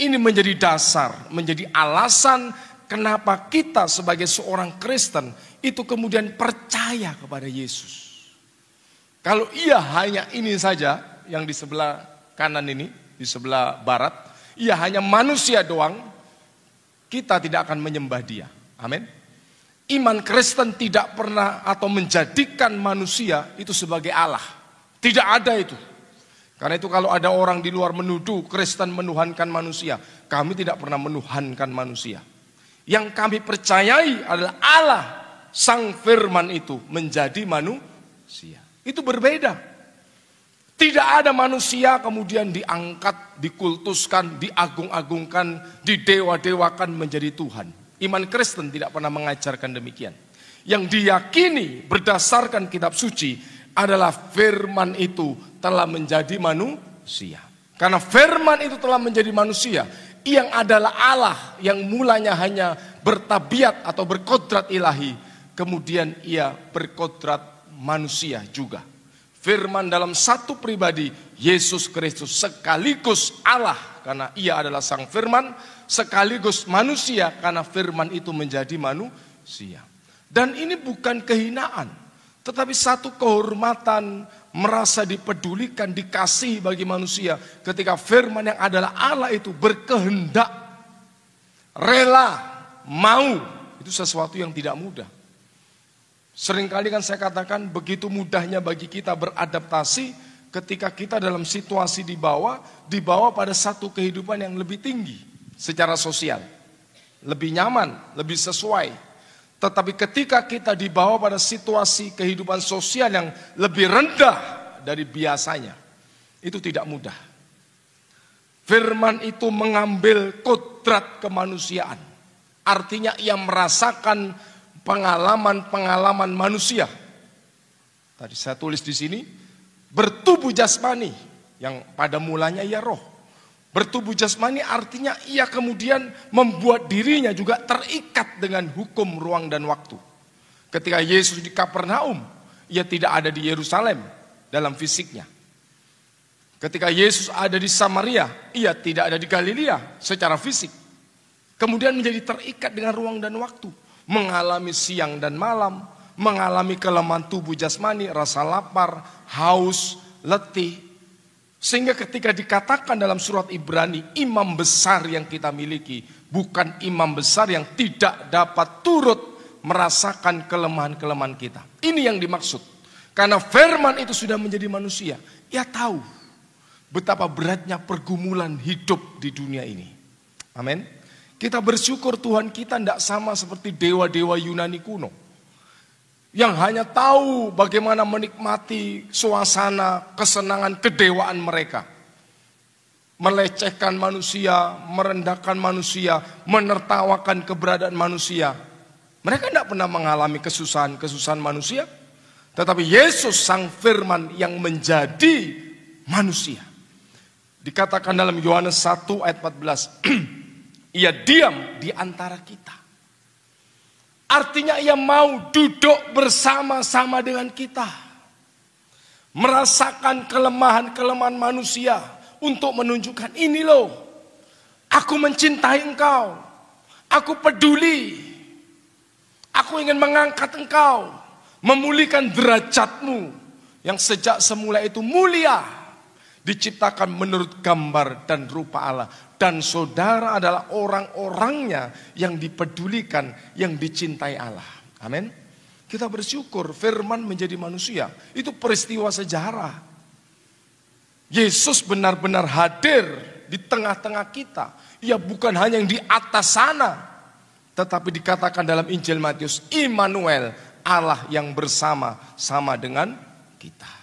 Ini menjadi dasar, menjadi alasan kenapa kita sebagai seorang Kristen itu kemudian percaya kepada Yesus. Kalau ia hanya ini saja, yang di sebelah kanan ini, di sebelah barat, ia hanya manusia doang, kita tidak akan menyembah dia. Amin. Iman Kristen tidak pernah atau menjadikan manusia itu sebagai Allah. Tidak ada itu. Karena itu kalau ada orang di luar menuduh Kristen menuhankan manusia, kami tidak pernah menuhankan manusia. Yang kami percayai adalah Allah, Sang Firman itu menjadi manusia. Itu berbeda. Tidak ada manusia kemudian diangkat, dikultuskan, diagung-agungkan, didewa-dewakan menjadi Tuhan. Iman Kristen tidak pernah mengajarkan demikian. Yang diyakini berdasarkan kitab suci adalah firman itu telah menjadi manusia. Karena firman itu telah menjadi manusia, yang adalah Allah yang mulanya hanya bertabiat atau berkodrat ilahi, kemudian ia berkodrat manusia juga. Firman dalam satu pribadi, Yesus Kristus sekaligus Allah karena ia adalah Sang Firman, sekaligus manusia karena firman itu menjadi manusia. Dan ini bukan kehinaan, tetapi satu kehormatan, merasa dipedulikan, dikasihi bagi manusia ketika firman yang adalah Allah itu berkehendak, rela, mau. Itu sesuatu yang tidak mudah. Seringkali kan saya katakan begitu mudahnya bagi kita beradaptasi ketika kita dalam situasi dibawa pada satu kehidupan yang lebih tinggi secara sosial. Lebih nyaman, lebih sesuai. Tetapi ketika kita dibawa pada situasi kehidupan sosial yang lebih rendah dari biasanya, itu tidak mudah. Firman itu mengambil kodrat kemanusiaan. Artinya ia merasakan pengalaman-pengalaman manusia. Tadi saya tulis di sini, bertubuh jasmani, yang pada mulanya ia roh. Bertubuh jasmani artinya ia kemudian membuat dirinya juga terikat dengan hukum ruang dan waktu. Ketika Yesus di Kapernaum, ia tidak ada di Yerusalem dalam fisiknya. Ketika Yesus ada di Samaria, ia tidak ada di Galilea secara fisik. Kemudian menjadi terikat dengan ruang dan waktu. Mengalami siang dan malam, mengalami kelemahan tubuh jasmani, rasa lapar, haus, letih. Sehingga ketika dikatakan dalam surat Ibrani, imam besar yang kita miliki bukan imam besar yang tidak dapat turut merasakan kelemahan-kelemahan kita. Ini yang dimaksud. Karena firman itu sudah menjadi manusia, ia tahu betapa beratnya pergumulan hidup di dunia ini. Amin. Kita bersyukur Tuhan kita tidak sama seperti dewa-dewa Yunani kuno. Yang hanya tahu bagaimana menikmati suasana kesenangan kedewaan mereka. Melecehkan manusia, merendahkan manusia, menertawakan keberadaan manusia. Mereka tidak pernah mengalami kesusahan-kesusahan manusia. Tetapi Yesus Sang Firman yang menjadi manusia. Dikatakan dalam Yohanes 1 ayat 14. Ia diam di antara kita. Artinya ia mau duduk bersama-sama dengan kita. Merasakan kelemahan-kelemahan manusia. Untuk menunjukkan ini loh. Aku mencintai engkau. Aku peduli. Aku ingin mengangkat engkau. Memulihkan derajatmu. Yang sejak semula itu mulia. Diciptakan menurut gambar dan rupa Allah. Dan saudara adalah orang-orangnya yang dipedulikan, yang dicintai Allah. Amin. Kita bersyukur firman menjadi manusia. Itu peristiwa sejarah. Yesus benar-benar hadir di tengah-tengah kita. Ia bukan hanya yang di atas sana. Tetapi dikatakan dalam Injil Matius, Immanuel, Allah yang bersama-sama dengan kita.